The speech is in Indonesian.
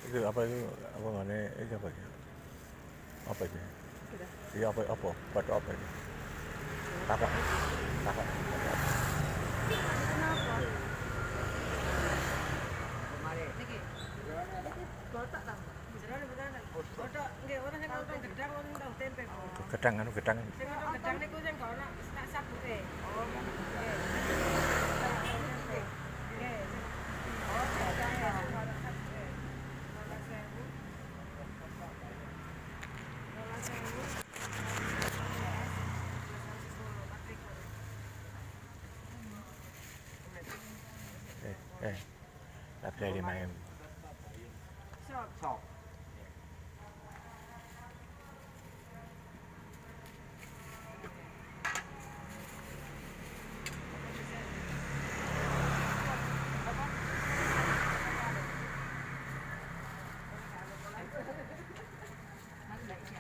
Itu apa itu? Apa mana? Itu apa itu? Apa itu? Kita. Iya apa? Batu apa itu? Kakak. Kakak. Kenapa? Niki. Niki botak ta? Jerone botak. Botak nggih ora sing lontong gedang wonten tahu tempe. Gedang anu gedang. Sing lontong gedang niku sing gak ono sabuke. Oh, nggih. Nggih. Oh, gedang ya sing gak ono sabuke. 12.000. 12.000. Eh, tak beli 5.000. Sok.